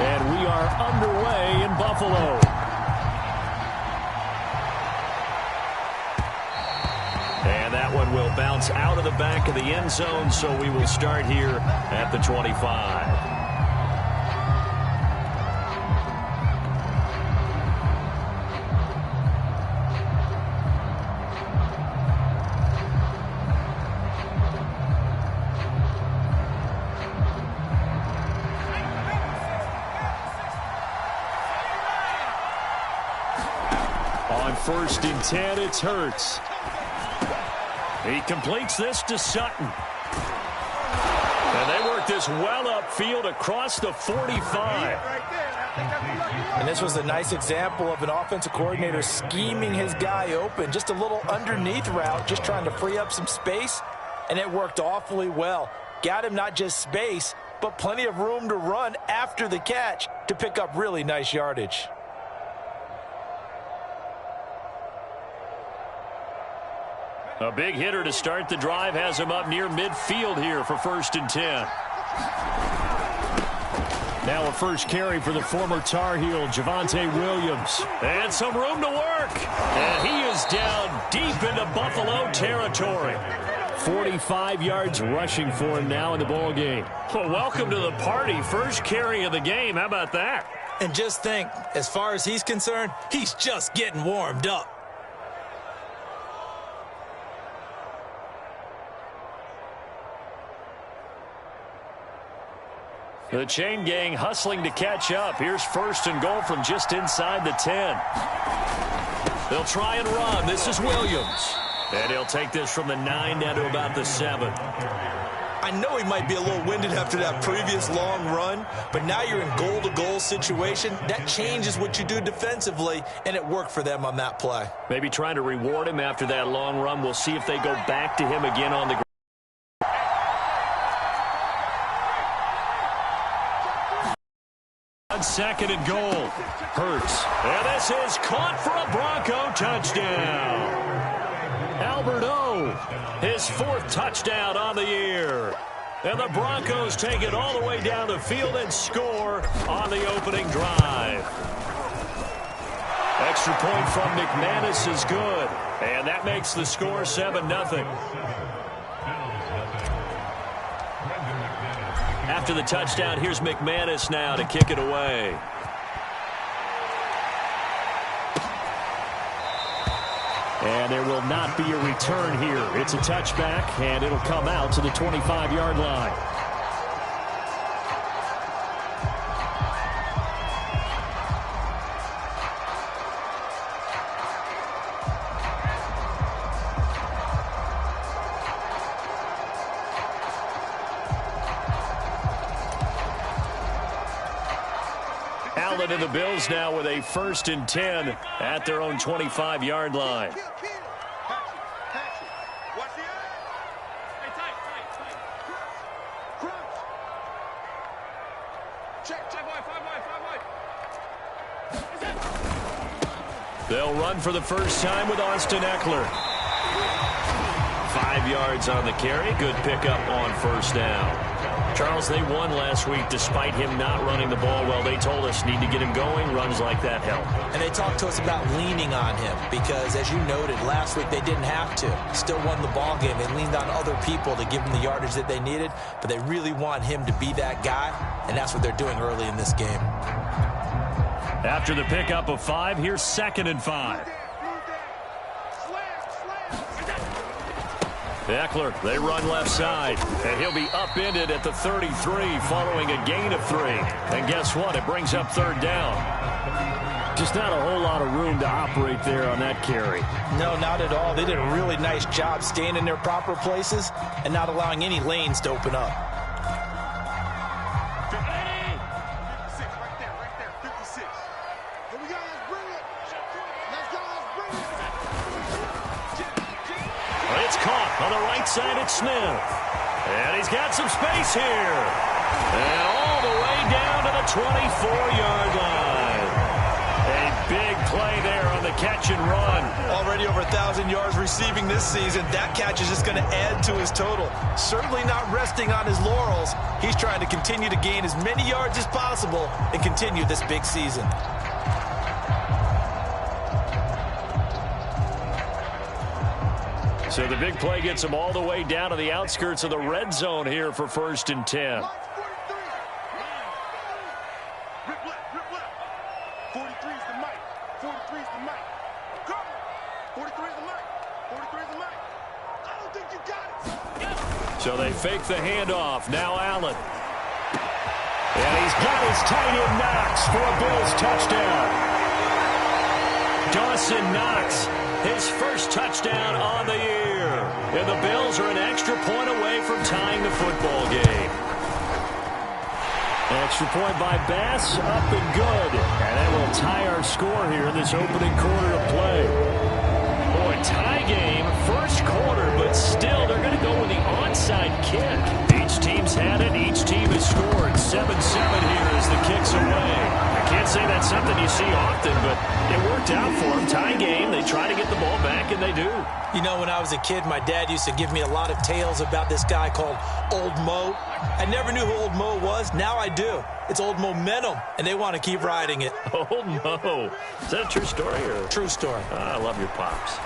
And we are underway in Buffalo. And that one will bounce out of the back of the end zone, so we will start here at the 25. On 1st and 10, it's Hurts. He completes this to Sutton. And they work this well upfield across the 45. And this was a nice example of an offensive coordinator scheming his guy open. Just a little underneath route, just trying to free up some space. And it worked awfully well. Got him not just space, but plenty of room to run after the catch to pick up really nice yardage. A big hitter to start the drive has him up near midfield here for 1st and 10. Now a first carry for the former Tar Heel, Javonte Williams. And some room to work. And he is down deep into Buffalo territory. 45 yards rushing for him now in the ball game. Well, welcome to the party. First carry of the game. How about that? And just think, as far as he's concerned, he's just getting warmed up. The chain gang hustling to catch up. Here's 1st and goal from just inside the 10. They'll try and run. This is Williams. And he'll take this from the 9 down to about the 7. I know he might be a little winded after that previous long run, but now you're in goal-to-goal situation. That changes what you do defensively, and it worked for them on that play. Maybe trying to reward him after that long run. We'll see if they go back to him again on the ground. 2nd and goal. Hurts. And this is caught for a Bronco touchdown. Albert O, his 4th touchdown on the year. And the Broncos take it all the way down the field and score on the opening drive. Extra point from McManus is good. And that makes the score 7-0. After the touchdown, here's McManus now to kick it away. And there will not be a return here. It's a touchback, and it'll come out to the 25-yard line. Allen and the Bills now with a 1st and 10 at their own 25-yard line. They'll run for the first time with Austin Eckler. 5 yards on the carry. Good pickup on 1st down. Charles, they won last week despite him not running the ball well. They told us need to get him going. Runs like that help. And they talked to us about leaning on him because, as you noted, last week they didn't have to. Still won the ball game. They leaned on other people to give them the yardage that they needed, but they really want him to be that guy, and that's what they're doing early in this game. After the pickup of 5, here's 2nd and 5. Eckler, they run left side, and he'll be upended at the 33 following a gain of 3. And guess what? It brings up 3rd down. Just not a whole lot of room to operate there on that carry. No, not at all. They did a really nice job staying in their proper places and not allowing any lanes to open up. On the right side, it's Smith. And he's got some space here. And all the way down to the 24-yard line. A big play there on the the catch and run. Already over 1,000 yards receiving this season. That catch is just going to add to his total. Certainly not resting on his laurels. He's trying to continue to gain as many yards as possible and continue this big season. So the big play gets him all the way down to the outskirts of the red zone here for 1st and 10. 43 is the mic. 43 is the mic. Come. 43 is the mic. 43 is the mic. I don't think you got it. So they fake the handoff. Now Allen. And he's got his tight end Knox for a Bills touchdown. Dawson Knox, his first touchdown on the year. And the Bills are an extra point away from tying the football game. Extra point by Bass, up and good. And that will tie our score here in this opening quarter of play. Boy, tie game, first quarter, but still they're going to go with the onside kick. Each team's had it. Each team has scored. 7-7 here as the kick's away. I can't say that's something you see often, but it worked out for them. Tie game, they try to get the ball back, and they do. You know, when I was a kid, my dad used to give me a lot of tales about this guy called Old Mo. I never knew who Old Mo was. Now I do. It's Old Momentum, and they want to keep riding it. Old Mo. Is that a true story? Or? True story. I love your pops.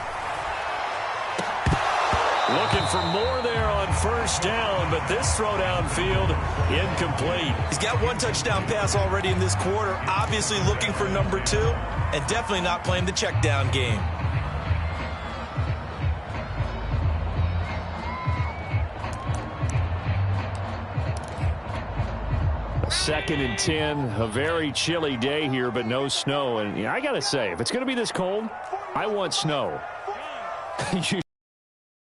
Looking for more there on first down, but this throw downfield incomplete. He's got one touchdown pass already in this quarter, obviously looking for number 2, and definitely not playing the check down game. Second and 10, a very chilly day here, but no snow. And I got to say, if it's going to be this cold, I want snow.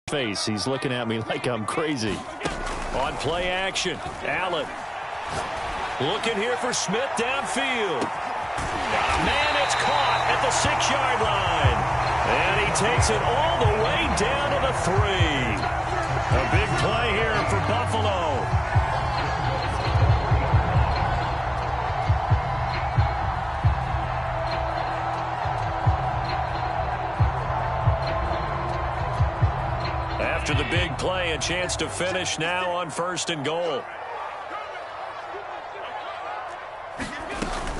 Face, he's looking at me like I'm crazy. On play action, Allen. Looking here for Smith downfield. Man, it's caught at the 6-yard line. And he takes it all the way down to the 3. A big play here for Buffalo. After the big play, a chance to finish now on 1st and goal.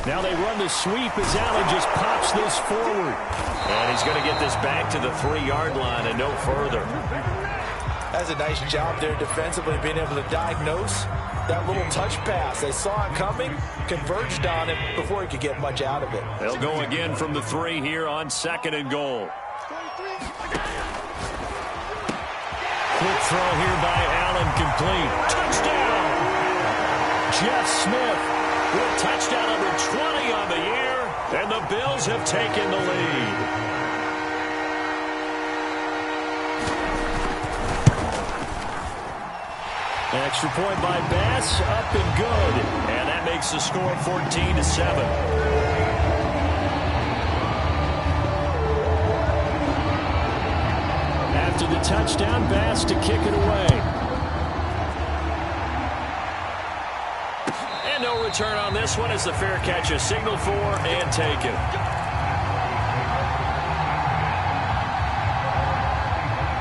Now they run the sweep as Allen just pops this forward. And he's going to get this back to the 3-yard line and no further. That's a nice job there defensively, being able to diagnose that little touch pass. They saw it coming, converged on it before he could get much out of it. They'll go again from the 3 here on 2nd and goal. Quick throw here by Allen, complete. Touchdown! Jeff Smith with touchdown number 20 on the year, and the Bills have taken the lead. Extra point by Bass, up and good. And that makes the score 14-7. After the touchdown, Bass to kick it away. And no return on this one as the fair catch is signaled for and taken.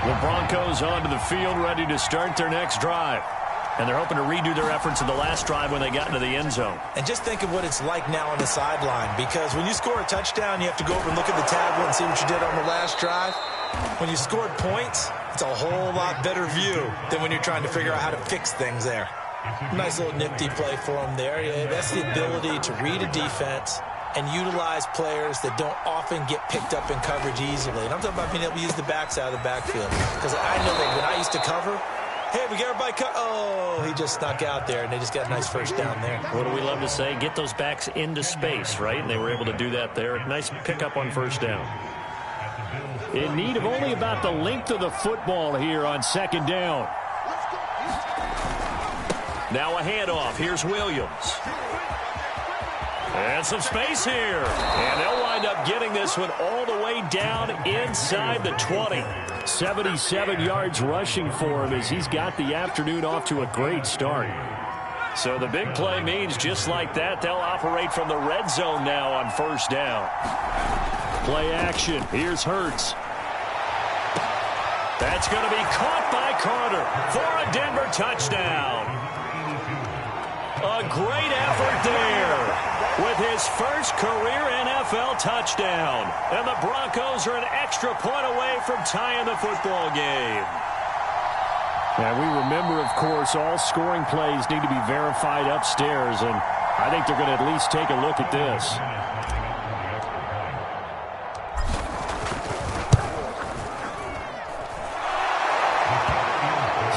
The Broncos onto the field, ready to start their next drive. And they're hoping to redo their efforts in the last drive when they got into the end zone. And just think of what it's like now on the sideline, because when you score a touchdown, you have to go over and look at the tablet and see what you did on the last drive. When you scored points, it's a whole lot better view than when you're trying to figure out how to fix things there. Nice little nifty play for him there. Yeah, that's the ability to read a defense and utilize players that don't often get picked up in coverage easily. And I'm talking about being able to use the backside of the backfield. Because I know that when I used to cover, hey, we got everybody cut. Oh, he just snuck out there, and they just got a nice first down there. What do we love to say? Get those backs into space, right? And they were able to do that there. Nice pickup on first down. In need of only about the length of the football here on 2nd down. Now a handoff. Here's Williams. And some space here. And they'll wind up getting this one all the way down inside the 20. 77 yards rushing for him as he's got the afternoon off to a great start. So the big play means just like that, they'll operate from the red zone now on first down. Play action. Here's Hurts. That's going to be caught by Carter for a Denver touchdown. A great effort there with his first career NFL touchdown. And the Broncos are an extra point away from tying the football game. And we remember, of course, all scoring plays need to be verified upstairs, and I think they're going to at least take a look at this.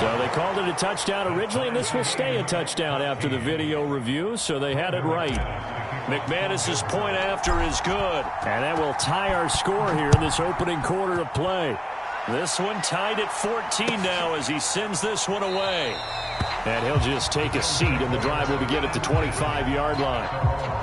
So they called it a touchdown originally, and this will stay a touchdown after the video review, so they had it right. McManus's point after is good. And that will tie our score here in this opening quarter of play. This one tied at 14 now as he sends this one away. And he'll just take a seat, and the drive will begin at the 25-yard line.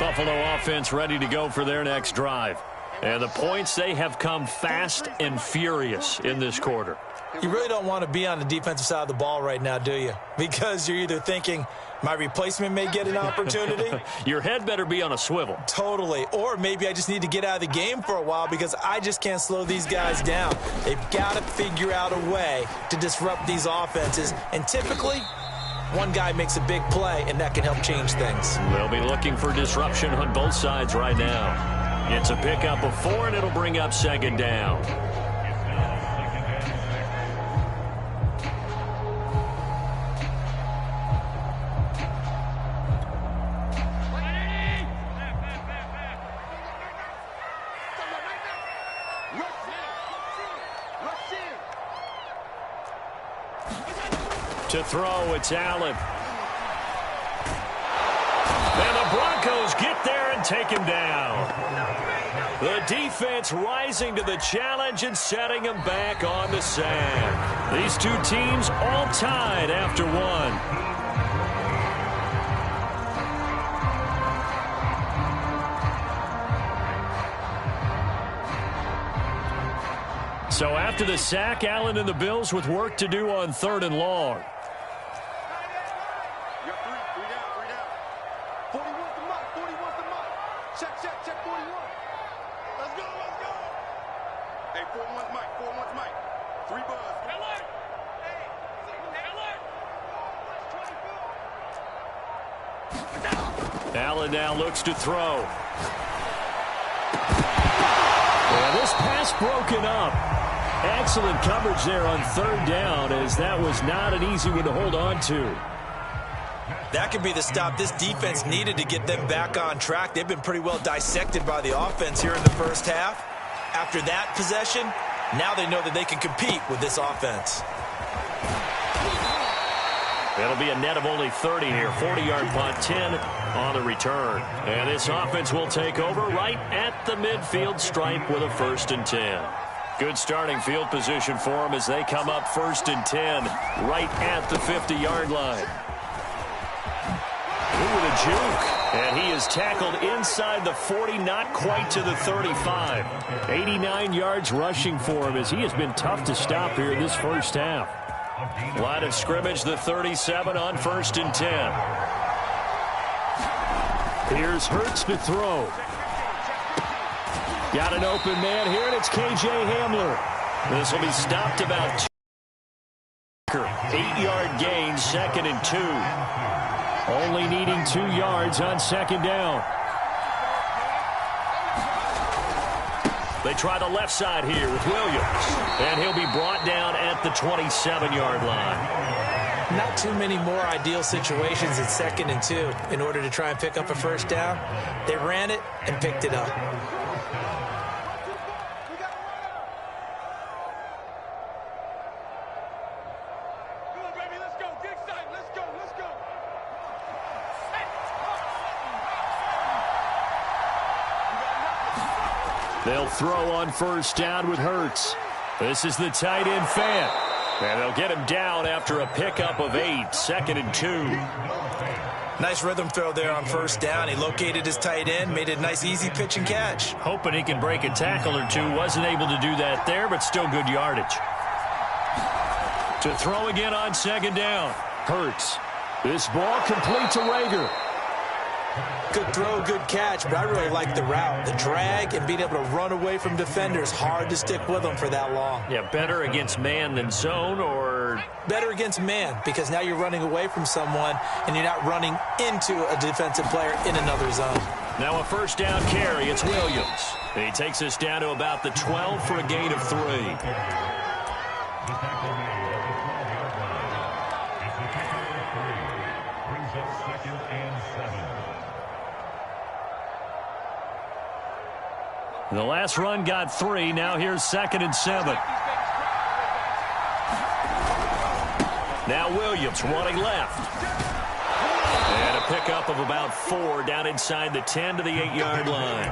Buffalo offense ready to go for their next drive. And the points, they have come fast and furious in this quarter. You really don't want to be on the defensive side of the ball right now, do you? Because you're either thinking, my replacement may get an opportunity. Your head better be on a swivel. Totally. Or maybe I just need to get out of the game for a while because I just can't slow these guys down. They've got to figure out a way to disrupt these offenses. And typically, one guy makes a big play, and that can help change things. They'll be looking for disruption on both sides right now. It's a pickup of 4, and it'll bring up second down. To throw, it's Allen. And the Broncos get there and take him down. The defense rising to the challenge and setting him back on the sand. These two teams all tied after one. So after the sack, Allen and the Bills with work to do on 3rd and long. Allen now looks to throw. And this pass broken up. Excellent coverage there on 3rd down, as that was not an easy one to hold on to. That could be the stop this defense needed to get them back on track. They've been pretty well dissected by the offense here in the first half. After that possession, now they know that they can compete with this offense. It'll be a net of only 30 here. 40-yard punt, 10 on the return. And this offense will take over right at the midfield stripe with a 1st and 10. Good starting field position for them as they come up 1st and 10 right at the 50-yard line. With a juke, and he is tackled inside the 40, not quite to the 35. 89 yards rushing for him as he has been tough to stop here this first half. Line of scrimmage, the 37 on 1st and 10. Here's Hurts to throw. Got an open man here, and it's K.J. Hamler. This will be stopped about 8-yard gain, 2nd and 2. Only needing 2 yards on 2nd down. They try the left side here with Williams. And he'll be brought down at the 27-yard line. Not too many more ideal situations at 2nd and 2 in order to try and pick up a first down. They ran it and picked it up. They'll throw on 1st down with Hurts. This is the tight end Fant. And they'll get him down after a pickup of 8, 2nd and 2. Nice rhythm throw there on 1st down. He located his tight end, made it a nice easy pitch and catch. Hoping he can break a tackle or two. Wasn't able to do that there, but still good yardage. To throw again on 2nd down. Hurts. This ball complete to Rager. Good throw, good catch, but I really like the route. The drag and being able to run away from defenders. Hard to stick with them for that long. Yeah, better against man than zone, or? Better against man, because now you're running away from someone and you're not running into a defensive player in another zone. Now a 1st down carry. It's Williams. He takes us down to about the 12 for a gain of 3. The last run got 3. Now here's 2nd and 7. Now Williams running left. And a pickup of about 4 down inside the 10 to the 8-yard line.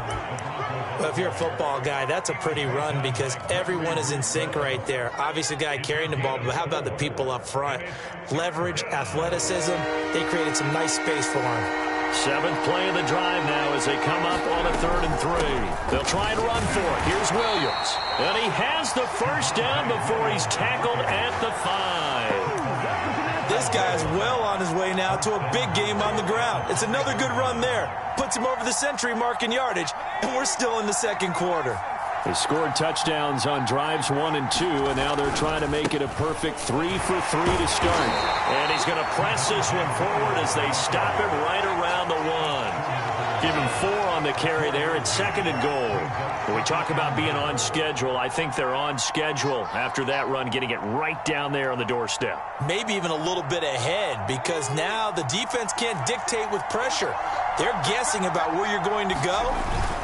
Well, if you're a football guy, that's a pretty run because everyone is in sync right there. Obviously, the guy carrying the ball, but how about the people up front? Leverage, athleticism, they created some nice space for him. 7th play of the drive now as they come up on a 3rd and 3. They'll try and run for it. Here's Williams. And he has the 1st down before he's tackled at the 5. This guy's well on his way now to a big game on the ground. It's another good run there. Puts him over the century mark in yardage, and we're still in the 2nd quarter. They scored touchdowns on drives 1 and 2, and now they're trying to make it a perfect 3 for 3 to start. And he's going to press this one forward as they stop him right around the 1. Give him 4 on the carry there at 2nd and goal. When we talk about being on schedule, I think they're on schedule after that run, getting it right down there on the doorstep. Maybe even a little bit ahead because now the defense can't dictate with pressure. They're guessing about where you're going to go.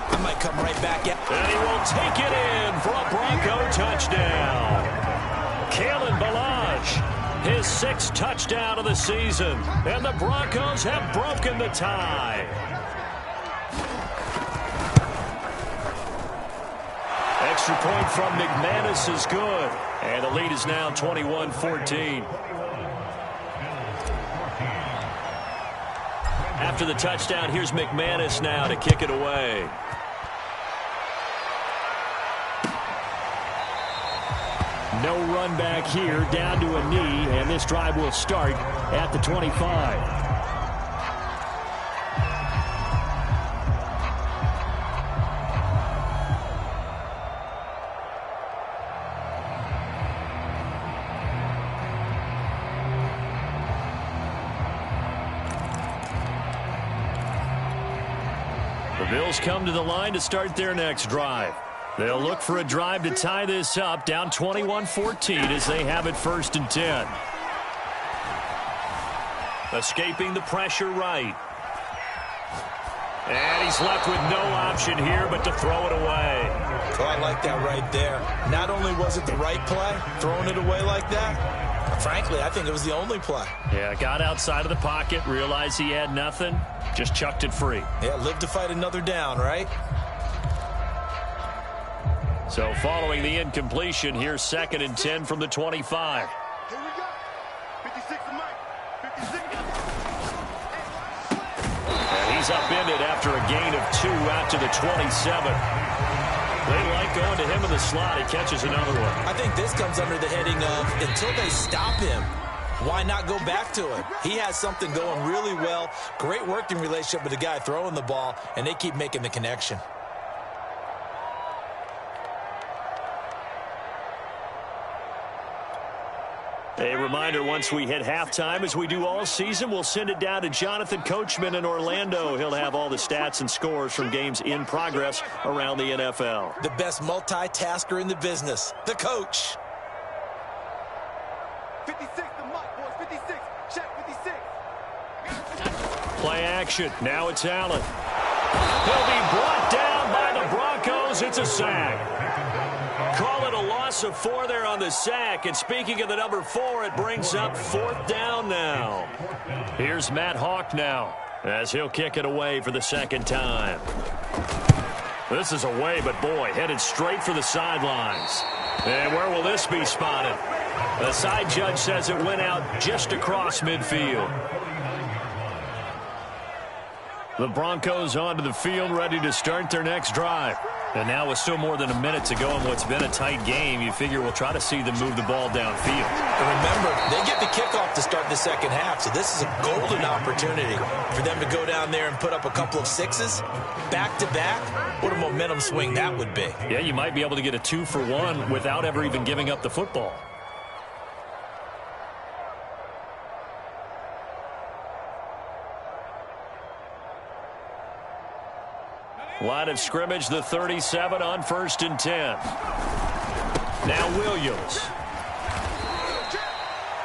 I might come right back at. And he will take it in for a Bronco touchdown. Kalen Ballage, his 6th touchdown of the season. And the Broncos have broken the tie. Extra point from McManus is good. And the lead is now 21-14. After the touchdown, here's McManus now to kick it away. No run back here, down to a knee, and this drive will start at the 25. The Bills come to the line to start their next drive. They'll look for a drive to tie this up, down 21-14 as they have it 1st and 10. Escaping the pressure right. And he's left with no option here but to throw it away. Oh, I like that right there. Not only was it the right play, throwing it away like that, frankly, I think it was the only play. Yeah, got outside of the pocket, realized he had nothing, just chucked it free. Yeah, live to fight another down, right? So following the incompletion, here's 2nd and 10 from the 25. Here we go. 56 to Mike. 56. And he's upended after a gain of 2 out to the 27. They like going to him in the slot. He catches another one. I think this comes under the heading of until they stop him, why not go back to him? He has something going really well. Great working relationship with the guy throwing the ball, and they keep making the connection. A reminder, once we hit halftime, as we do all season, we'll send it down to Jonathan Coachman in Orlando. He'll have all the stats and scores from games in progress around the NFL. The best multitasker in the business, the coach. 56 to Mike, boys. 56. Check 56. Play action. Now it's Allen. He'll be brought down by the Broncos. It's a sack. Call it a loss of 4 there on the sack. And speaking of the number 4, it brings up 4th down now. Here's Matt Hawk now as he'll kick it away for the 2nd time. This is away, but boy, headed straight for the sidelines. And where will this be spotted? The side judge says it went out just across midfield. The Broncos onto the field, ready to start their next drive. And now with still more than a minute to go in what's been a tight game, you figure we'll try to see them move the ball downfield. And remember, they get the kickoff to start the 2nd half, so this is a golden opportunity for them to go down there and put up a couple of 6s back-to-back. What a momentum swing that would be. Yeah, you might be able to get a 2-for-1 without ever even giving up the football. Line of scrimmage, the 37 on 1st and 10. Now Williams.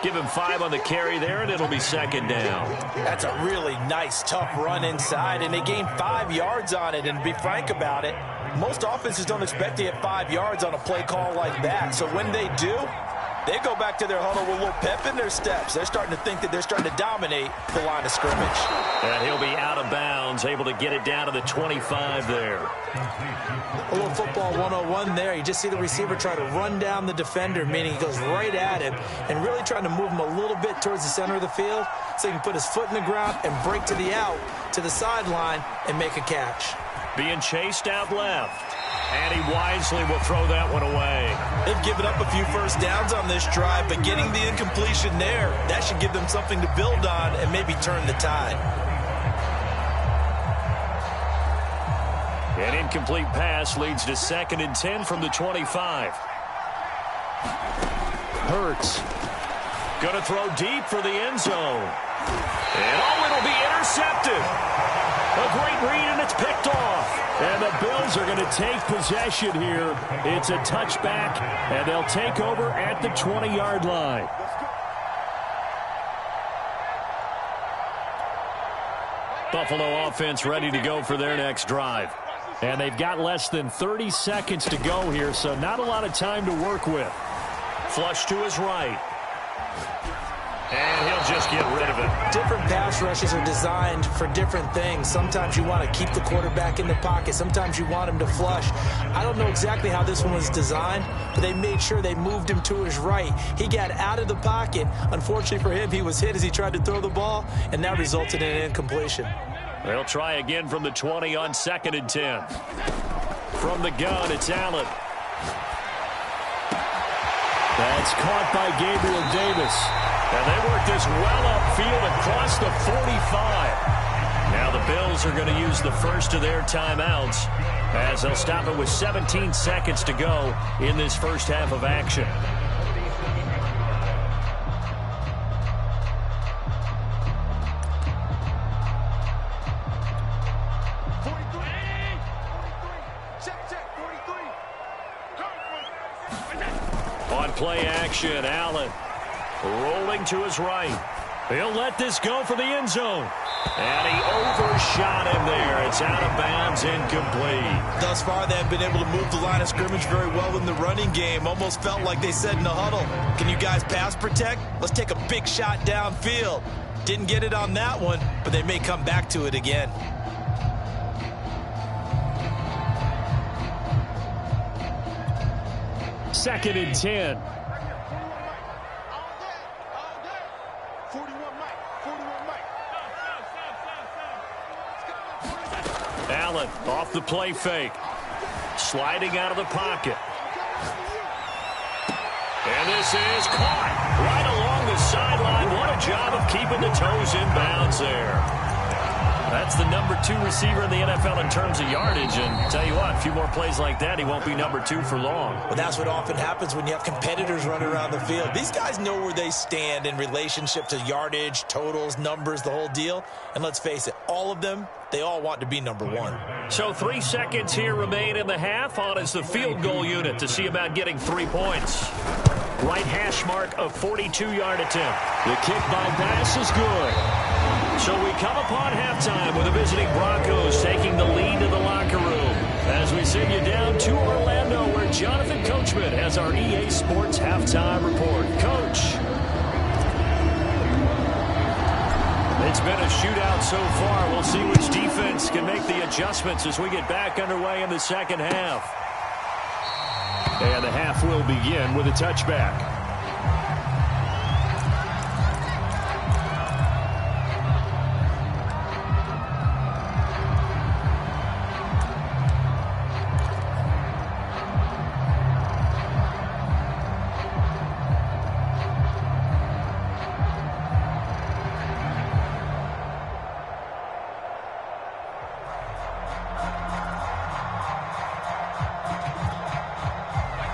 Give him 5 on the carry there, and it'll be 2nd down. That's a really nice, tough run inside, and they gained 5 yards on it. And to be frank about it, most offenses don't expect to get 5 yards on a play call like that. So when they do, they go back to their huddle with a little pep in their steps. They're starting to think that they're starting to dominate the line of scrimmage. And he'll be out of bounds, able to get it down to the 25 there. A little football 101 there. You just see the receiver try to run down the defender, meaning he goes right at him and really trying to move him a little bit towards the center of the field so he can put his foot in the ground and break to the out, to the sideline, and make a catch. Being chased out left. And he wisely will throw that one away. They've given up a few first downs on this drive, but getting the incompletion there, that should give them something to build on and maybe turn the tide. An incomplete pass leads to 2nd and 10 from the 25. Hurts. Going to throw deep for the end zone. And it'll be intercepted. A great read, and it's picked off. And the Bills are going to take possession here. It's a touchback, and they'll take over at the 20-yard line. Buffalo offense ready to go for their next drive. And they've got less than 30 seconds to go here, so not a lot of time to work with. Flush to his right. And he'll just get rid of it. Different pass rushes are designed for different things. Sometimes you want to keep the quarterback in the pocket. Sometimes you want him to flush. I don't know exactly how this one was designed, but they made sure they moved him to his right. He got out of the pocket. Unfortunately for him, he was hit as he tried to throw the ball, and that resulted in an incompletion. They'll try again from the 20 on 2nd and 10. From the gun, it's Allen. That's caught by Gabriel Davis. And they work this well upfield across the 45. Now the Bills are going to use the first of their timeouts as they'll stop it with 17 seconds to go in this first half of action. On play action, Allen rolling to his right. He'll let this go for the end zone. And he overshot him there. It's out of bounds, incomplete. Thus far, they have been able to move the line of scrimmage very well in the running game. Almost felt like they said in the huddle, can you guys pass protect? Let's take a big shot downfield. Didn't get it on that one, but they may come back to it again. 2nd and 10. 41 Mike. 41 Mike. Allen off the play fake. Sliding out of the pocket. And this is caught right along the sideline. What a job of keeping the toes in bounds there. That's the number 2 receiver in the NFL in terms of yardage. And tell you what, a few more plays like that, he won't be number 2 for long. Well, that's what often happens when you have competitors running around the field. These guys know where they stand in relationship to yardage, totals, numbers, the whole deal. And let's face it, all of them, they all want to be number 1. So 3 seconds here remain in the half. On is the field goal unit to see about getting 3 points. Right hash mark of 42-yard attempt. The kick by Bass is good. So we come upon halftime with the visiting Broncos taking the lead in the locker room. As we send you down to Orlando, where Jonathan Coachman has our EA Sports halftime report. Coach. It's been a shootout so far. We'll see which defense can make the adjustments as we get back underway in the second half. And the half will begin with a touchback.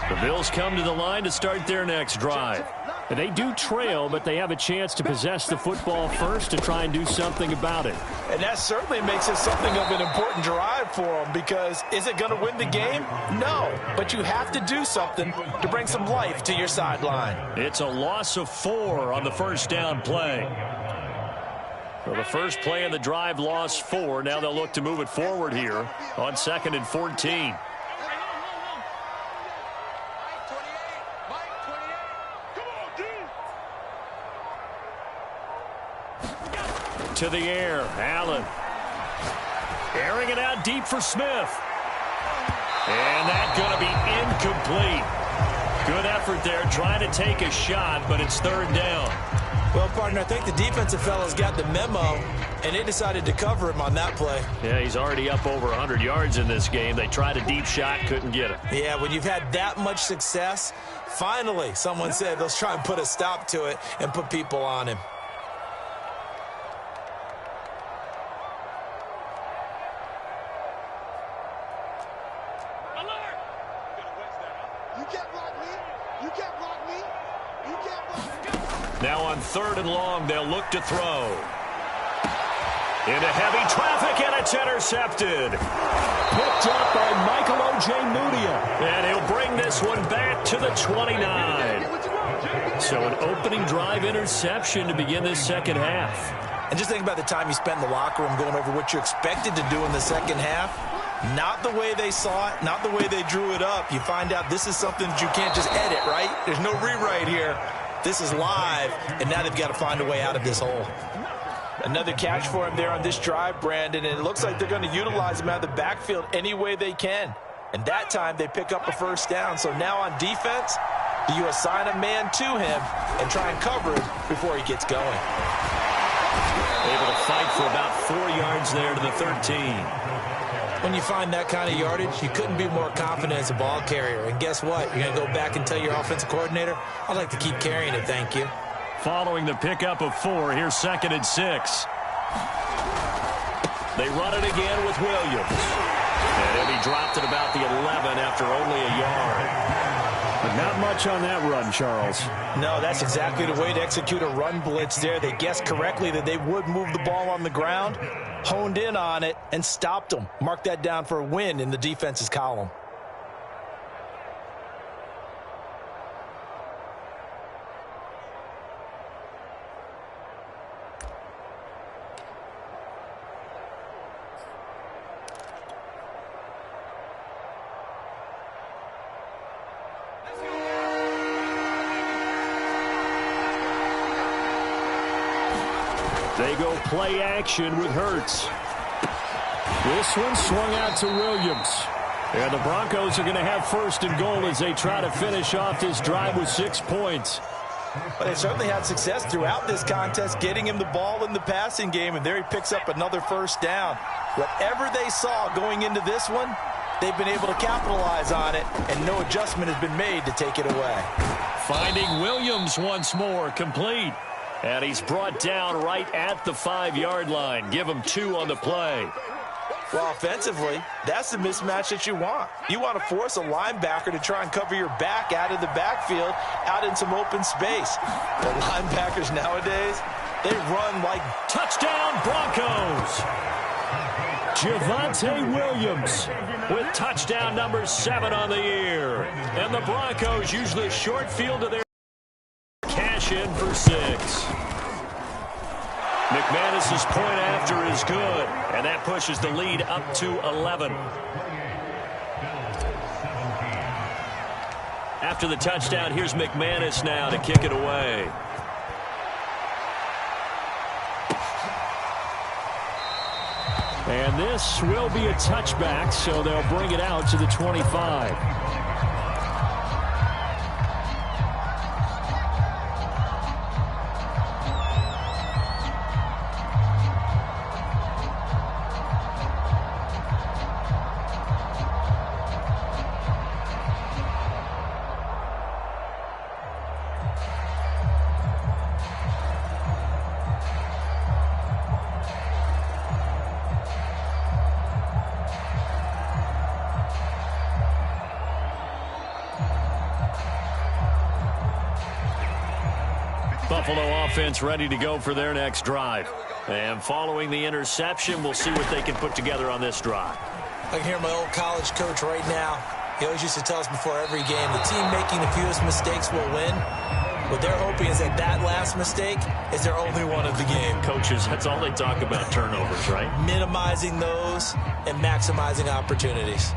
The Bills come to the line to start their next drive. They do trail, but they have a chance to possess the football first to try and do something about it. And that certainly makes it something of an important drive for them, because is it going to win the game? No, but you have to do something to bring some life to your sideline. It's a loss of 4 on the first down play. So the first play of the drive lost 4. Now they'll look to move it forward here on 2nd and 14. To the air, Allen. Airing it out deep for Smith. And that's going to be incomplete. Good effort there, trying to take a shot, but it's 3rd down. Well, partner, I think the defensive fellas got the memo, and they decided to cover him on that play. Yeah, he's already up over 100 yards in this game. They tried a deep shot, couldn't get it. Yeah, when you've had that much success, finally, someone said, let's try and put a stop to it and put people on him. Now on 3rd and long, they'll look to throw. Into heavy traffic, and it's intercepted. Picked up by Michael Ojemudia. And he'll bring this one back to the 29. So an opening drive interception to begin this second half. And just think about the time you spend in the locker room going over what you're expected to do in the second half. Not the way they saw it, not the way they drew it up. You find out this is something that you can't just edit, right? There's no rewrite here. This is live, and now they've got to find a way out of this hole. Another catch for him there on this drive, Brandon, and it looks like they're going to utilize him out of the backfield any way they can. And that time they pick up a first down. So now on defense, do you assign a man to him and try and cover him before he gets going? Able to fight for about 4 yards there to the 13. When you find that kind of yardage, you couldn't be more confident as a ball carrier. And guess what? You're going to go back and tell your offensive coordinator, I'd like to keep carrying it, thank you. Following the pickup of 4, here's 2nd and 6. They run it again with Williams. And he dropped it about the 11 after only a yard. But not much on that run, Charles. No, that's exactly the way to execute a run blitz there. They guessed correctly that they would move the ball on the ground, honed in on it, and stopped them. Mark that down for a win in the defense's column. They go play action with Hurts. This one swung out to Williams. And the Broncos are going to have first and goal as they try to finish off this drive with 6 points. But they certainly had success throughout this contest, getting him the ball in the passing game, and there he picks up another first down. Whatever they saw going into this one, they've been able to capitalize on it, and no adjustment has been made to take it away. Finding Williams once more, complete. And he's brought down right at the 5-yard line. Give him 2 on the play. Well, offensively, that's the mismatch that you want. You want to force a linebacker to try and cover your back out of the backfield, out in some open space. The linebackers nowadays, they run like... Touchdown, Broncos! Javonte Williams with touchdown number 7 on the year. And the Broncos use the short field of their cash in for 6. McManus's point after is good, and that pushes the lead up to 11. After the touchdown, here's McManus now to kick it away. And this will be a touchback, so they'll bring it out to the 25. Buffalo offense ready to go for their next drive. And following the interception, we'll see what they can put together on this drive. I can hear my old college coach right now. He always used to tell us before every game, the team making the fewest mistakes will win. What they're hoping is that that last mistake is their only one of the game. Coaches, that's all they talk about, turnovers, right? Minimizing those and maximizing opportunities.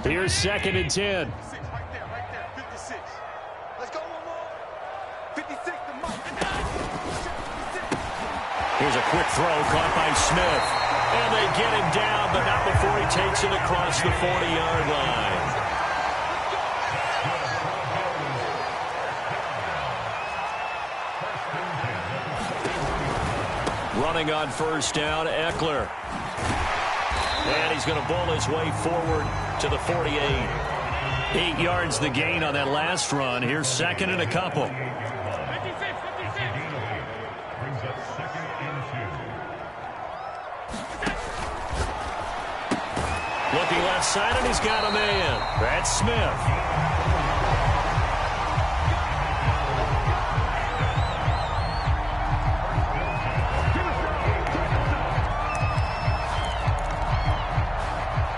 Here's 2nd and 10. Right there, 56. Let's go one more. 56 to Mike. Here's a quick throw caught by Smith. And they get him down, but not before he takes it across the 40-yard line. Running on first down, Eckler. And he's going to bull his way forward to the 48. 8 yards the gain on that last run. Here's 2nd and a couple. 56. Looking left side, and he's got a man. That's Smith.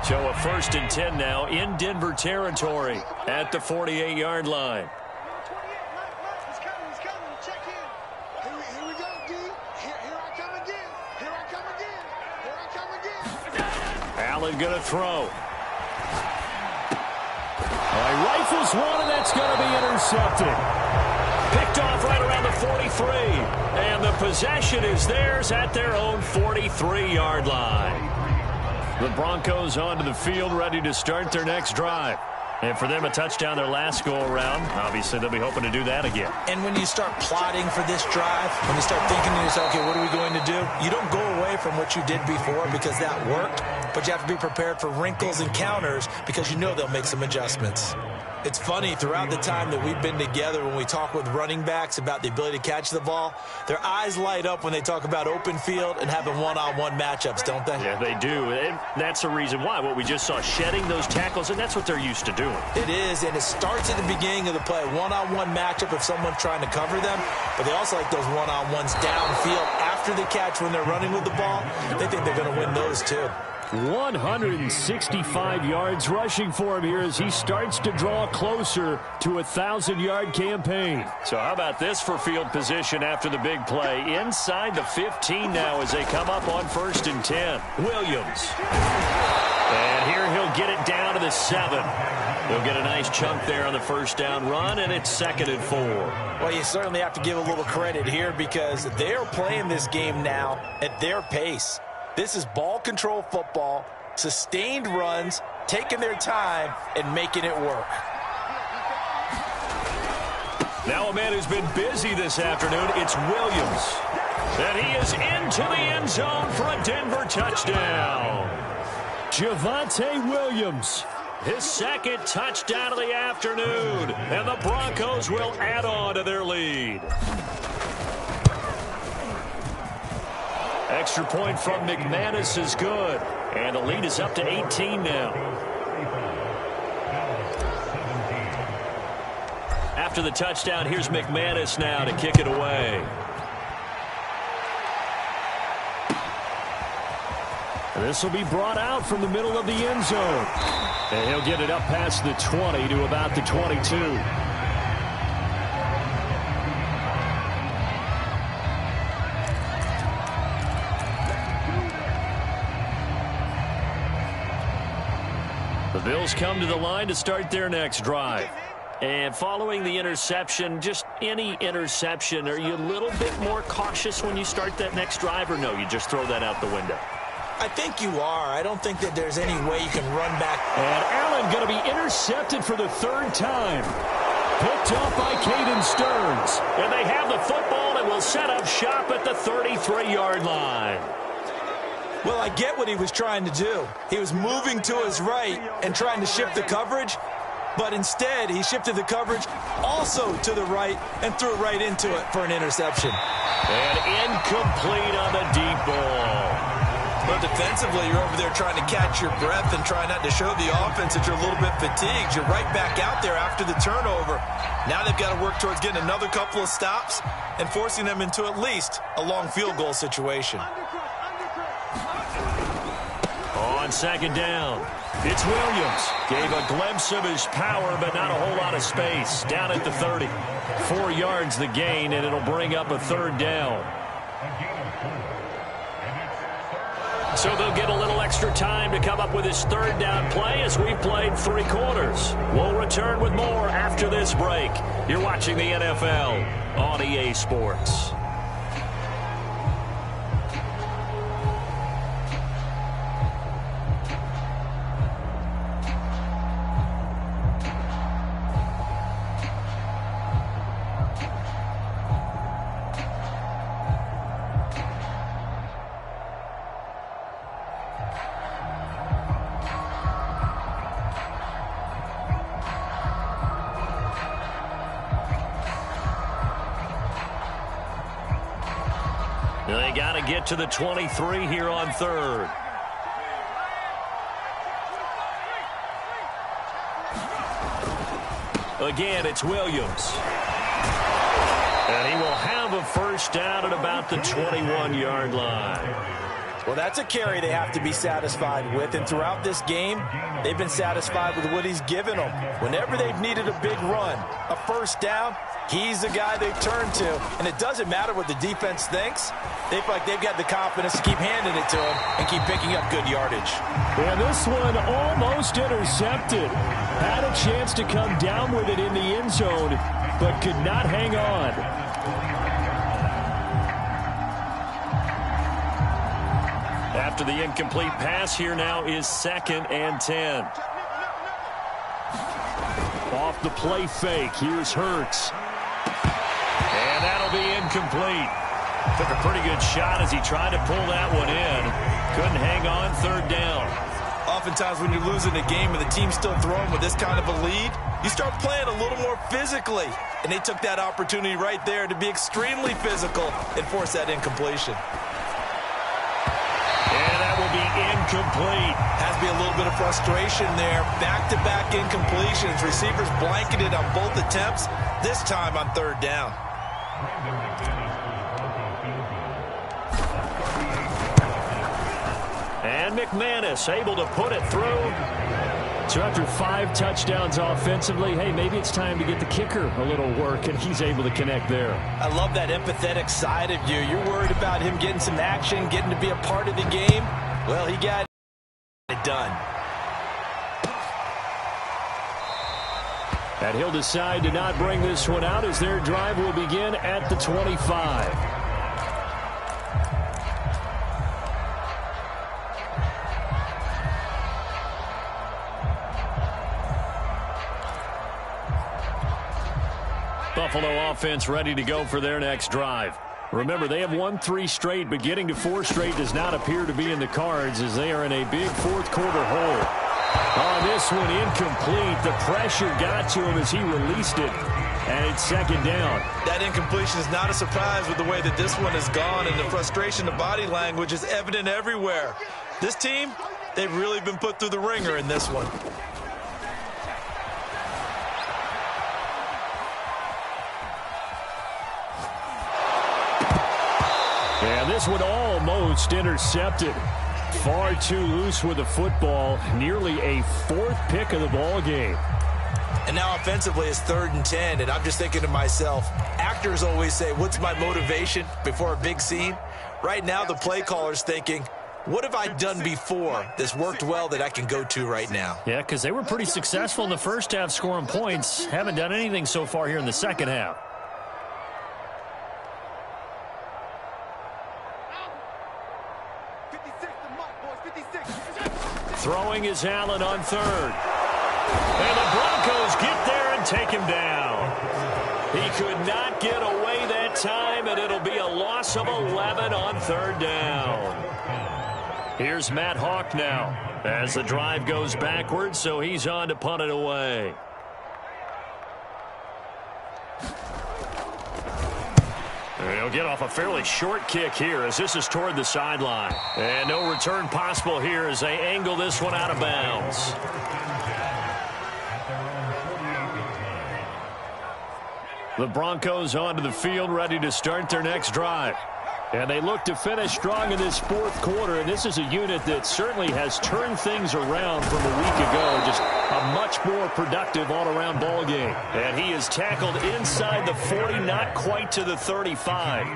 So a 1st and 10 now in Denver territory at the 48-yard line. He's coming. Check in. Here we go, D. Here I come again. Allen going to throw. He rifles one, and that's going to be intercepted. Picked off right around the 43. And the possession is theirs at their own 43-yard line. The Broncos onto the field, ready to start their next drive. And for them, a touchdown their last go-around. Obviously, they'll be hoping to do that again. And when you start plotting for this drive, when you start thinking to yourself, okay, what are we going to do? You don't go away from what you did before because that worked, but you have to be prepared for wrinkles and counters because you know they'll make some adjustments. It's funny, throughout the time that we've been together, when we talk with running backs about the ability to catch the ball, their eyes light up when they talk about open field and having one-on-one matchups, don't they? Yeah, they do. And that's the reason why. What we just saw, shedding those tackles, and that's what they're used to doing. It is, and it starts at the beginning of the play. One-on-one matchup if someone's trying to cover them, but they also like those one-on-ones downfield after the catch when they're running with the ball. They think they're going to win those too. 165 yards rushing for him here as he starts to draw closer to a 1,000-yard campaign. So how about this for field position after the big play? Inside the 15 now as they come up on 1st and 10. Williams. And here he'll get it down to the 7. He'll get a nice chunk there on the first down run, and it's 2nd and 4. Well, you certainly have to give a little credit here because they're playing this game now at their pace. This is ball control football, sustained runs, taking their time, and making it work. Now a man who's been busy this afternoon, it's Williams. And he is into the end zone for a Denver touchdown. Javonte Williams. His 2nd touchdown of the afternoon. And the Broncos will add on to their lead. Extra point from McManus is good. And the lead is up to 18 now. After the touchdown, here's McManus now to kick it away. This will be brought out from the middle of the end zone. And he'll get it up past the 20 to about the 22. The Bills come to the line to start their next drive. And following the interception, just any interception, are you a little bit more cautious when you start that next drive, or no, you just throw that out the window? I think you are. I don't think that there's any way you can run back. And Allen going to be intercepted for the 3rd time. Picked up by Caden Stearns. And they have the football and will set up shop at the 33-yard line. Well, I get what he was trying to do. He was moving to his right and trying to shift the coverage, but instead he shifted the coverage also to the right and threw it right into it for an interception. And incomplete on the deep ball. But defensively, you're over there trying to catch your breath and try not to show the offense that you're a little bit fatigued. You're right back out there after the turnover. Now they've got to work towards getting another couple of stops and forcing them into at least a long field goal situation. On 2nd down, it's Williams. Gave a glimpse of his power, but not a whole lot of space. Down at the 30. 4 yards the gain, and it'll bring up a 3rd down. So they'll get a little extra time to come up with his 3rd down play as we've played 3 quarters. We'll return with more after this break. You're watching the NFL on EA Sports. They got to get to the 23 here on 3rd. Again, it's Williams. And he will have a 1st down at about the 21-yard line. Well, that's a carry they have to be satisfied with, and throughout this game, they've been satisfied with what he's given them. Whenever they've needed a big run, a 1st down, he's the guy they've turned to, and it doesn't matter what the defense thinks. They feel like they've got the confidence to keep handing it to him and keep picking up good yardage. And this one almost intercepted. Had a chance to come down with it in the end zone, but could not hang on. After the incomplete pass, here now is 2nd and 10. Off the play fake, here's Hurts. And that'll be incomplete. Took a pretty good shot as he tried to pull that one in. Couldn't hang on, 3rd down. Oftentimes when you're losing a game and the team's still throwing with this kind of a lead, you start playing a little more physically. And they took that opportunity right there to be extremely physical and force that incompletion. And that will be incomplete. Has to be a little bit of frustration there. Back-to-back incompletions. Receivers blanketed on both attempts, this time on 3rd down. And McManus able to put it through. So after 5 touchdowns offensively, hey, maybe it's time to get the kicker a little work, and he's able to connect there. I love that empathetic side of you. You're worried about him getting some action, getting to be a part of the game. Well, he got it done. And he'll decide to not bring this one out as their drive will begin at the 25. Buffalo offense ready to go for their next drive. Remember, they have won 3 straight, but getting to 4 straight does not appear to be in the cards as they are in a big fourth quarter hole. On this one, incomplete. The pressure got to him as he released it, and it's second down. That incompletion is not a surprise with the way that this one has gone, and the frustration, the body language is evident everywhere. This team, they've really been put through the ringer in this one. And this one almost intercepted. Far too loose with the football. Nearly a 4th pick of the ball game. And now offensively it's 3rd and 10, and I'm just thinking to myself, actors always say, what's my motivation before a big scene? Right now the play caller's thinking, what have I done before that's worked well that I can go to right now? Yeah, because they were pretty successful in the first half scoring points. Haven't done anything so far here in the second half. Throwing is Allen on 3rd. And the Broncos get there and take him down. He could not get away that time, and it'll be a loss of 11 on 3rd down. Here's Matt Hawk now as the drive goes backwards, so he's on to punt it away. He'll get off a fairly short kick here as this is toward the sideline. And no return possible here as they angle this one out of bounds. The Broncos onto the field ready to start their next drive. And they look to finish strong in this fourth quarter. And this is a unit that certainly has turned things around from a week ago. Just a much more productive all-around ball game. And he is tackled inside the 40, not quite to the 35.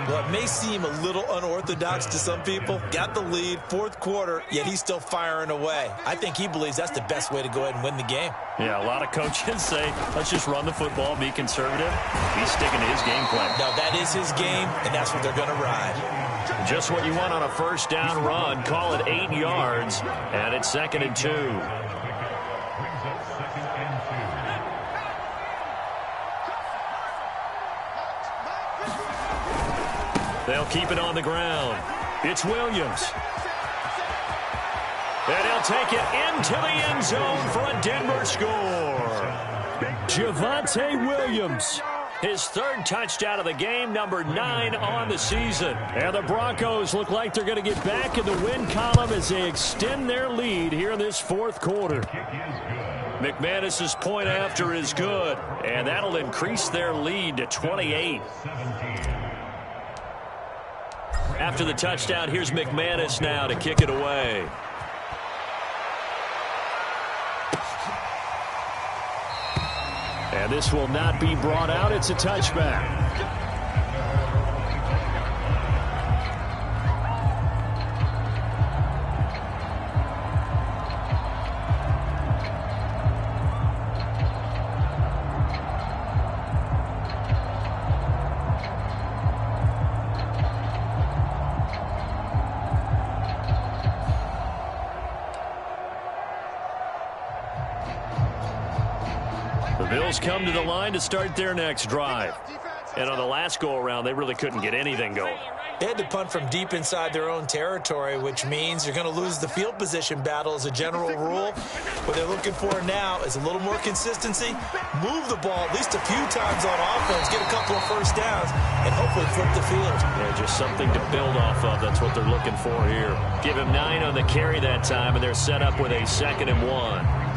Well, it may seem a little unorthodox to some people. Got the lead, fourth quarter, yet he's still firing away. I think he believes that's the best way to go ahead and win the game. Yeah, a lot of coaches say, let's just run the football, be conservative. He's sticking to his game plan. No, that is his game, and that's what they're going to ride. Just what you want on a first down run. Call it 8 yards, and it's 2nd and 2. They'll keep it on the ground. It's Williams. And he'll take it into the end zone for a Denver score. Javonte Williams, his 3rd touchdown of the game, number 9 on the season. And the Broncos look like they're going to get back in the win column as they extend their lead here in this fourth quarter. McManus's point after is good, and that'll increase their lead to 28. After the touchdown, here's McManus now to kick it away. And this will not be brought out. It's a touchback. The Bills come to the line to start their next drive. And on the last go-around, they really couldn't get anything going. They had to punt from deep inside their own territory, which means you're going to lose the field position battle as a general rule. What they're looking for now is a little more consistency, move the ball at least a few times on offense, get a couple of first downs, and hopefully flip the field. Yeah, just something to build off of. That's what they're looking for here. Give him 9 on the carry that time, and they're set up with a 2nd and 1.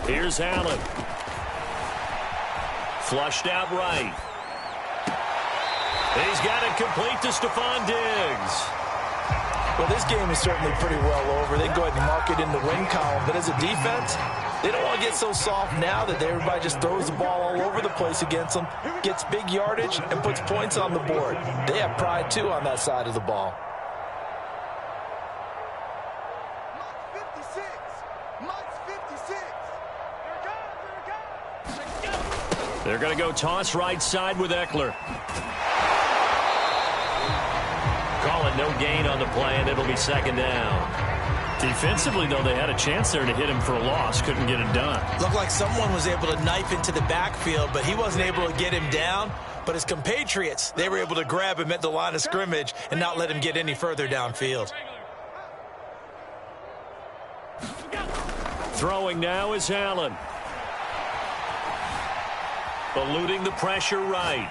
Here's Allen. Flushed out right. He's got it complete to Stephon Diggs. Well, this game is certainly pretty well over. They can go ahead and mark it in the win column. But as a defense, they don't want to get so soft now that everybody just throws the ball all over the place against them, gets big yardage, and puts points on the board. They have pride, too, on that side of the ball. They're going to go toss right side with Eckler. Call it no gain on the play, and it'll be second down. Defensively, though, they had a chance there to hit him for a loss. Couldn't get it done. Looked like someone was able to knife into the backfield, but he wasn't able to get him down. But his compatriots, they were able to grab him at the line of scrimmage and not let him get any further downfield. Throwing now is Allen. Eluding the pressure right.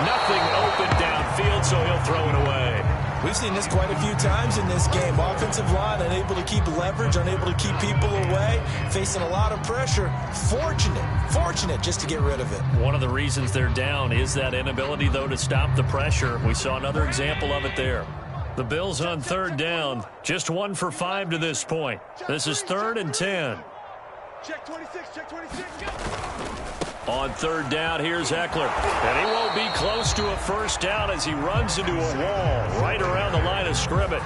Nothing open downfield, so he'll throw it away. We've seen this quite a few times in this game. Offensive line unable to keep leverage, unable to keep people away, facing a lot of pressure. Fortunate just to get rid of it. One of the reasons they're down is that inability, though, to stop the pressure. We saw another example of it there. The Bills on third down, just 1 for 5 to this point. This is 3rd and 10. Check 26, check 26. On third down, here's Eckler. And he won't be close to a first down as he runs into a wall right around the line of scrimmage.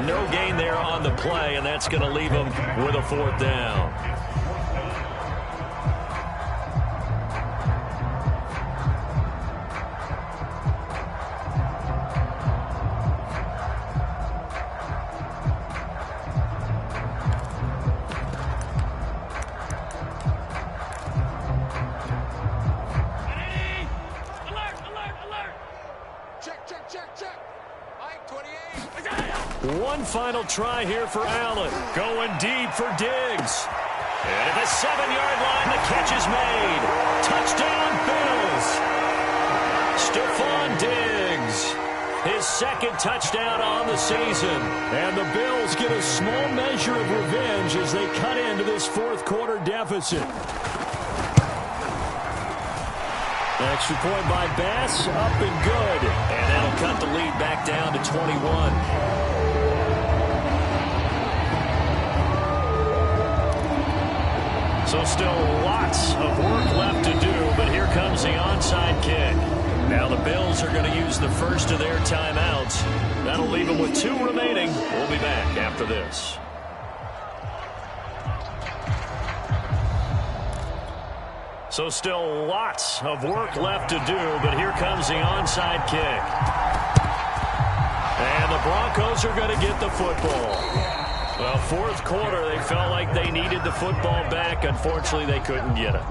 No gain there on the play, and that's going to leave him with a 4th down. One final try here for Allen. Going deep for Diggs. And at the 7-yard line, the catch is made. Touchdown, Bills. Stephon Diggs. His 2nd touchdown on the season. And the Bills get a small measure of revenge as they cut into this 4th quarter deficit. Extra point by Bass, up and good. And that'll cut the lead back down to 21. So still lots of work left to do, but here comes the onside kick. Now the Bills are going to use the first of their timeouts. That'll leave them with 2 remaining. We'll be back after this. So still lots of work left to do, but here comes the onside kick. And the Broncos are going to get the football. Well, 4th quarter, they felt like they needed the football back. Unfortunately, they couldn't get it.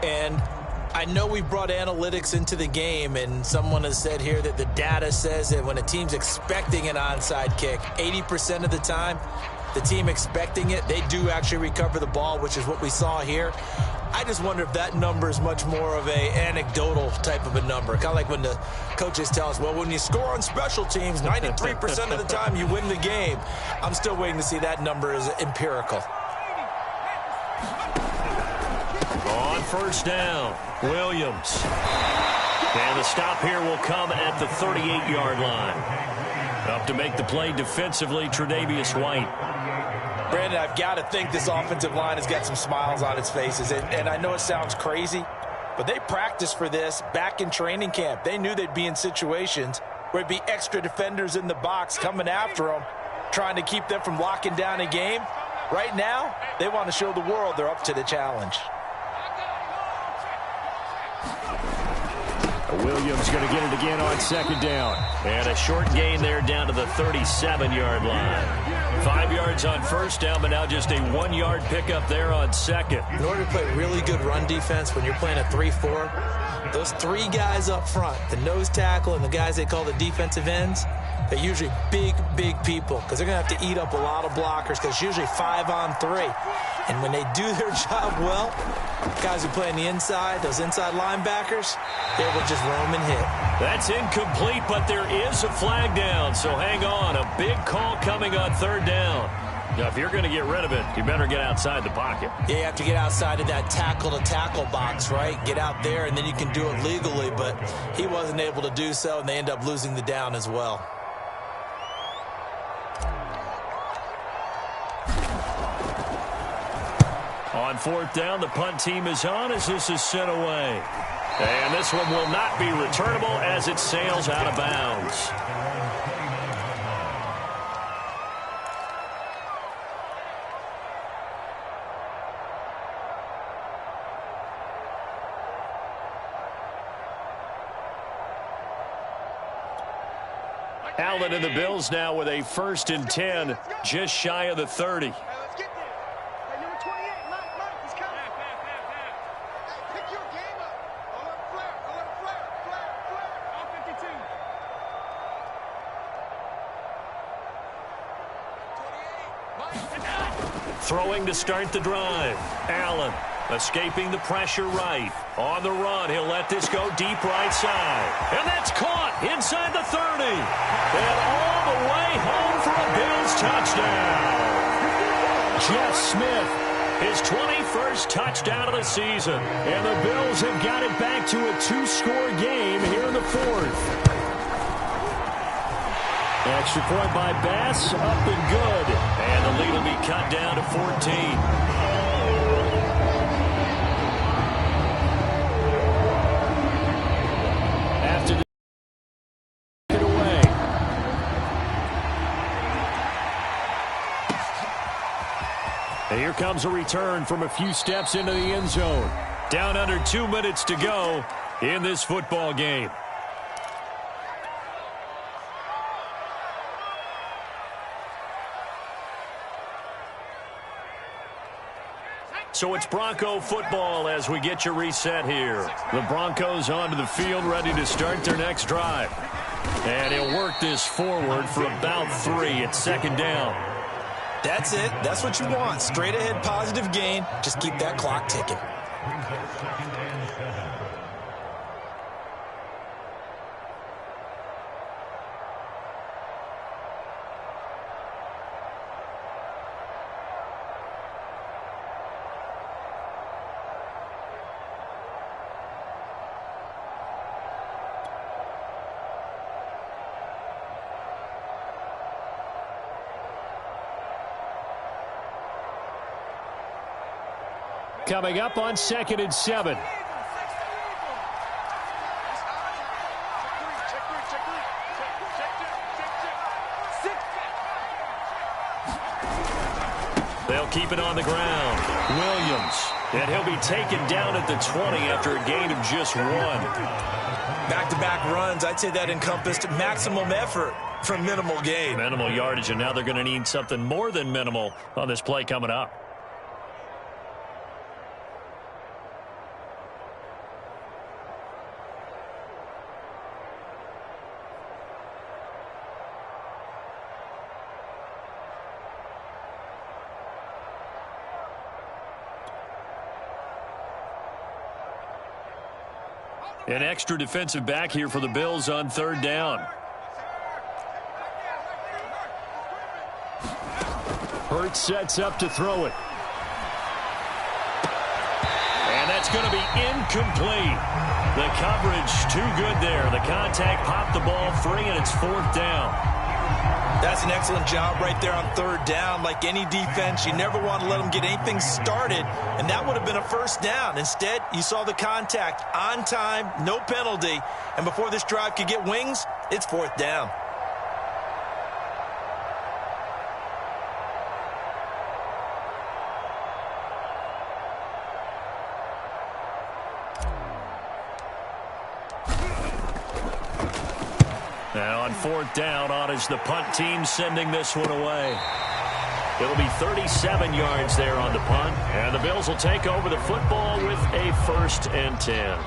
And I know we brought analytics into the game, and someone has said here that the data says that when a team's expecting an onside kick, 80% of the time, the team expecting it, they do actually recover the ball, which is what we saw here. I just wonder if that number is much more of a anecdotal type of a number. Kind of like when the coaches tell us, well, when you score on special teams, 93% of the time you win the game. I'm still waiting to see that number is empirical. On first down, Williams. And the stop here will come at the 38-yard line. Up to make the play defensively, Tre'Davious White. Brandon, I've got to think this offensive line has got some smiles on its faces. And I know it sounds crazy, but they practiced for this back in training camp. They knew they'd be in situations where it'd be extra defenders in the box coming after them, trying to keep them from locking down a game. Right now, they want to show the world they're up to the challenge. Williams going to get it again on 2nd down. And a short gain there down to the 37-yard line. 5 yards on first down, but now just a 1-yard pickup there on 2nd. In order to play really good run defense when you're playing a 3-4, those 3 guys up front, the nose tackle and the guys they call the defensive ends, they're usually big people because they're going to have to eat up a lot of blockers because it's usually 5 on 3. And when they do their job well, guys who play on the inside, those inside linebackers, they will just roam and hit. That's incomplete, but there is a flag down, so hang on. A big call coming on 3rd down. Now, if you're going to get rid of it, you better get outside the pocket. Yeah, you have to get outside of that tackle-to-tackle box, right? Get out there, and then you can do it legally, but he wasn't able to do so, and they end up losing the down as well. On fourth down, the punt team is on as this is sent away. And this one will not be returnable as it sails out of bounds. Allen and the Bills now with a 1st and 10, just shy of the 30. Throwing to start the drive. Allen escaping the pressure right. On the run, he'll let this go deep right side. And that's caught inside the 30. And all the way home for a Bills touchdown. Jeff Smith, his 21st touchdown of the season. And the Bills have got it back to a 2-score game here in the 4th. Extra point by Bass, up and good. And the lead will be cut down to 14. After the it away. And here comes a return from a few steps into the end zone. Down under 2 minutes to go in this football game. So it's Bronco football as we get you reset here. The Broncos onto the field, ready to start their next drive. And he'll work this forward for about 3. It's 2nd down. That's it. That's what you want. Straight ahead, positive gain. Just keep that clock ticking. Coming up on 2nd and 7. They'll keep it on the ground. Williams. And he'll be taken down at the 20 after a gain of just 1. Back-to-back runs, I'd say that encompassed maximum effort for minimal gain. Minimal yardage, and now they're going to need something more than minimal on this play coming up. An extra defensive back here for the Bills on 3rd down. Hurts sets up to throw it. And that's going to be incomplete. The coverage too good there. The contact popped the ball free, and it's 4th down. That's an excellent job right there on 3rd down. Like any defense, you never want to let them get anything started, and that would have been a 1st down. Instead, you saw the contact on time, no penalty, and before this drive could get wings, it's 4th down. Now on 4th down, on is the punt team sending this one away. It'll be 37 yards there on the punt, and the Bills will take over the football with a 1st and 10.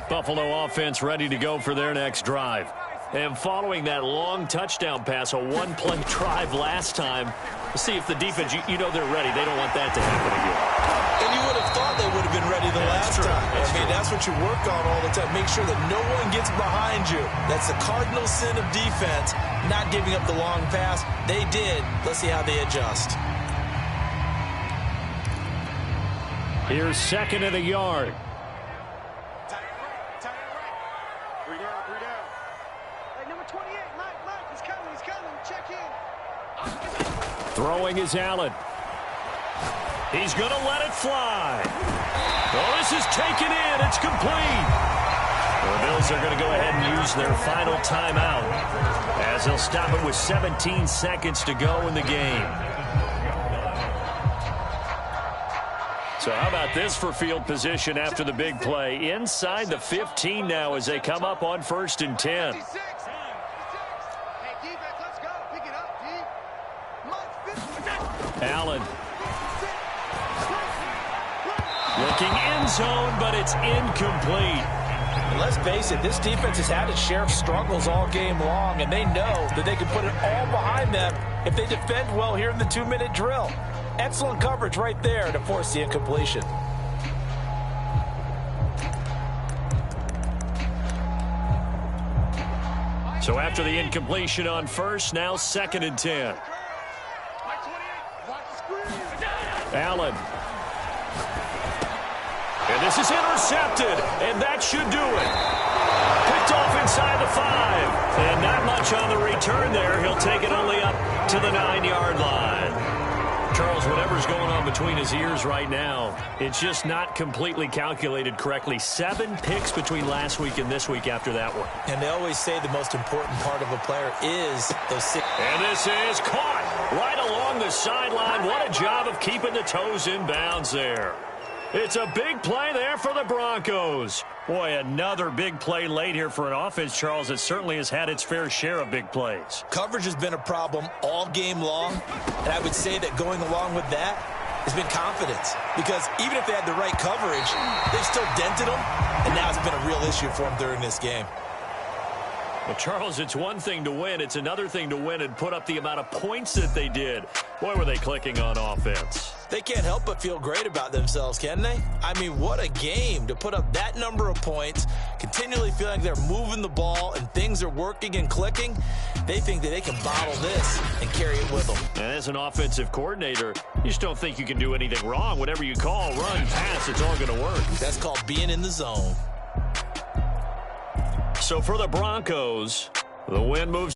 Buffalo offense ready to go for their next drive. And following that long touchdown pass, a one-play drive last time, we'll see if the defense, you know they're ready. They don't want that to happen again. And you would have thought they would have been ready the last time. That's what you work on all the time. Make sure that no one gets behind you. That's the cardinal sin of defense, not giving up the long pass. They did. Let's see how they adjust. Here's second and a yard. Tight end right. 3 down, 3 down. Hey, number 28, Mike, he's coming. Check in. Throwing is Allen. He's going to let it fly. Well, this is taken in. It's complete. The Bills are going to go ahead and use their final timeout as they'll stop it with 17 seconds to go in the game. So how about this for field position after the big play? Inside the 15 now as they come up on 1st and 10. Hey, defense, let's go. Pick it up, D. Allen. Looking end zone, but it's incomplete. And let's face it, this defense has had its share of struggles all game long, and they know that they can put it all behind them if they defend well here in the 2-minute drill. Excellent coverage right there to force the incompletion. So after the incompletion on 1st, now 2nd and 10. Allen. And this is intercepted, and that should do it. Picked off inside the 5. And not much on the return there. He'll take it only up to the 9-yard line. Charles, whatever's going on between his ears right now, it's just not completely calculated correctly. 7 picks between last week and this week after that one. And they always say the most important part of a player is those 6. And this is caught right along the sideline. What a job of keeping the toes in bounds there. It's a big play there for the Broncos. Boy, another big play late here for an offense, Charles, that certainly has had its fair share of big plays. Coverage has been a problem all game long, and I would say that going along with that has been confidence. Because even if they had the right coverage, they've still dented them, and now it's been a real issue for them during this game. Well, Charles, it's one thing to win. It's another thing to win and put up the amount of points that they did. Boy, were they clicking on offense. They can't help but feel great about themselves, can they? I mean, what a game to put up that number of points, continually feeling like they're moving the ball and things are working and clicking. They think that they can bottle this and carry it with them. And as an offensive coordinator, you just don't think you can do anything wrong. Whatever you call, run, pass, it's all going to work. That's called being in the zone. So for the Broncos, the win moves